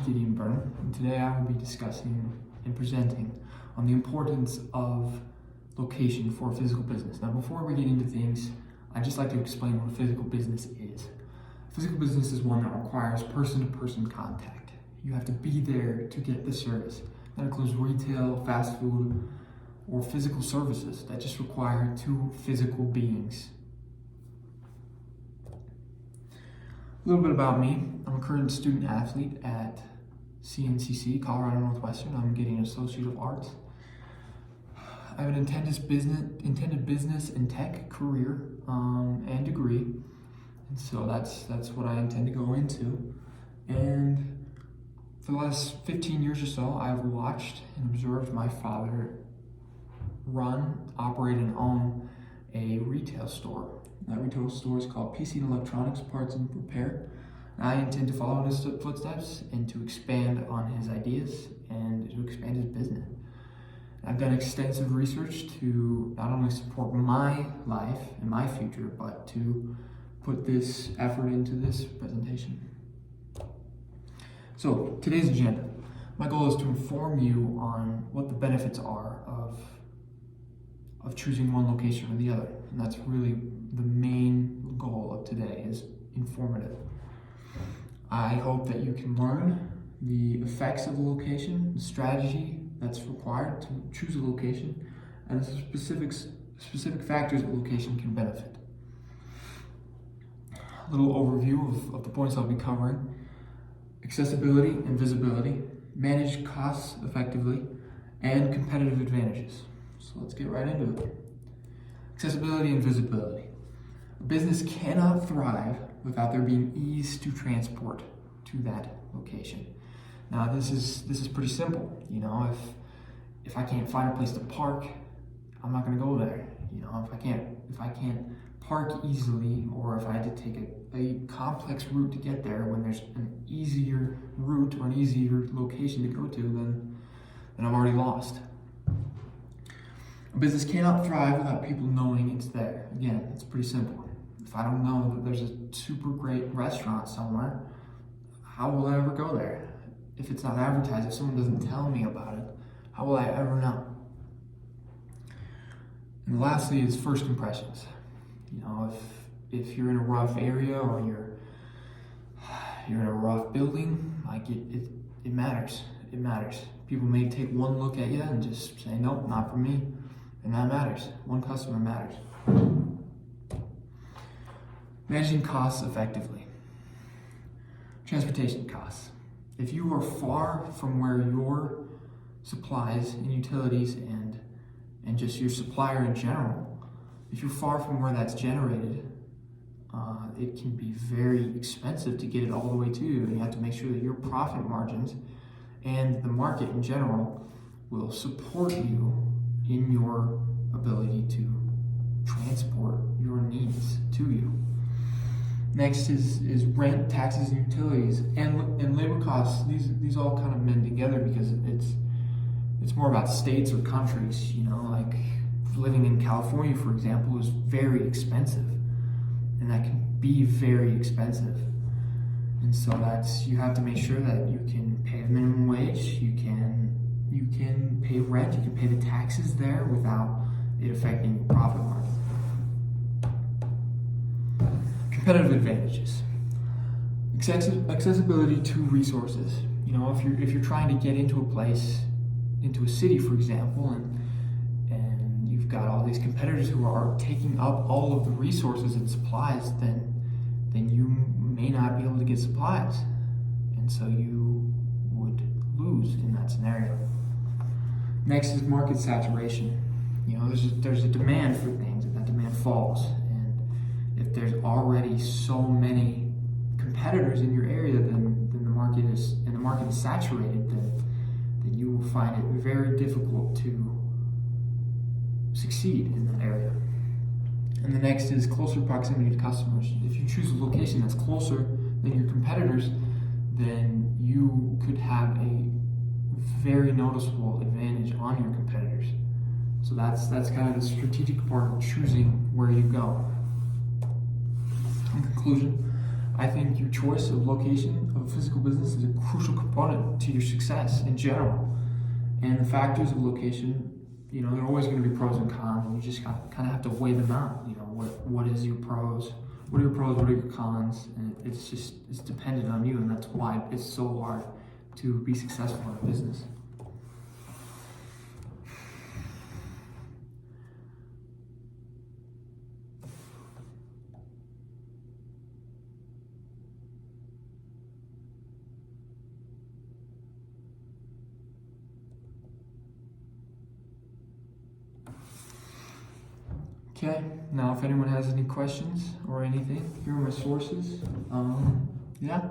Gideon Burnham, and today I will be discussing and presenting on the importance of location for a physical business. Now, before we get into things, I'd just like to explain what a physical business is. A physical business is one that requires person-to-person contact. You have to be there to get the service. That includes retail, fast food, or physical services that just require two physical beings. A little bit about me. I'm a current student athlete at CNCC, Colorado Northwestern. I'm getting an Associate of Arts. I have an intended business and tech career and degree, and so that's what I intend to go into. And for the last 15 years or so, I've watched and observed my father run, operate, and own a retail store. That retail store is called PC and Electronics Parts and Repair. And I intend to follow in his footsteps and to expand on his ideas and to expand his business. I've done extensive research to not only support my life and my future, but to put this effort into this presentation. So, today's agenda. My goal is to inform you on what the benefits are of choosing one location or the other. And that's really the main goal of today, is informative. I hope that you can learn the effects of a location, the strategy that's required to choose a location, and the specific factors a location can benefit. A little overview of the points I'll be covering: accessibility and visibility, manage costs effectively, and competitive advantages. So let's get right into it. Accessibility and visibility. A business cannot thrive without there being ease to transport to that location. Now, this is pretty simple. You know, if I can't find a place to park, I'm not going to go there. You know, if I can't park easily, or if I had to take a complex route to get there when there's an easier route or an easier location to go to, then I've already lost. A business cannot thrive without people knowing it's there. Again, it's pretty simple. If I don't know that there's a super great restaurant somewhere, how will I ever go there? If it's not advertised, if someone doesn't tell me about it, how will I ever know? And lastly is first impressions. You know, if you're in a rough area or you're in a rough building, like it matters. It matters. People may take one look at you and just say, nope, not for me. And that matters. One customer matters. Managing costs effectively. Transportation costs. If you are far from where your supplies and utilities and just your supplier in general, if you're far from where that's generated, it can be very expensive to get it all the way to you. And you have to make sure that your profit margins and the market in general will support you in your ability to transport your needs to you. Next is rent, taxes, and utilities, and labor costs. These all kind of mend together because it's more about states or countries. You know, like living in California, for example, is very expensive, and that can be very expensive. And so you have to make sure that you can pay the minimum wage, you can pay rent, you can pay the taxes there without it affecting your profit margin. Competitive advantages. Accessibility to resources. You know, if you're trying to get into a place, into a city, for example, and you've got all these competitors who are taking up all of the resources and supplies, then you may not be able to get supplies, and so you would lose in that scenario. Next is market saturation. You know, there's a demand for things, and that demand falls. And if there's already so many competitors in your area, then the market is saturated. Then you will find it very difficult to succeed in that area. And the next is closer proximity to customers. If you choose a location that's closer than your competitors, then you could have a very noticeable advantage on your competitors. So that's kind of the strategic part of choosing where you go. In conclusion, I think your choice of location of a physical business is a crucial component to your success in general. And the factors of location, you know, there are always going to be pros and cons, and you just kind of have to weigh them out. You know, what is your pros? What are your pros? What are your cons? And it's dependent on you, and that's why it's so hard to be successful in a business. Okay, now if anyone has any questions or anything, here are my sources. Yeah.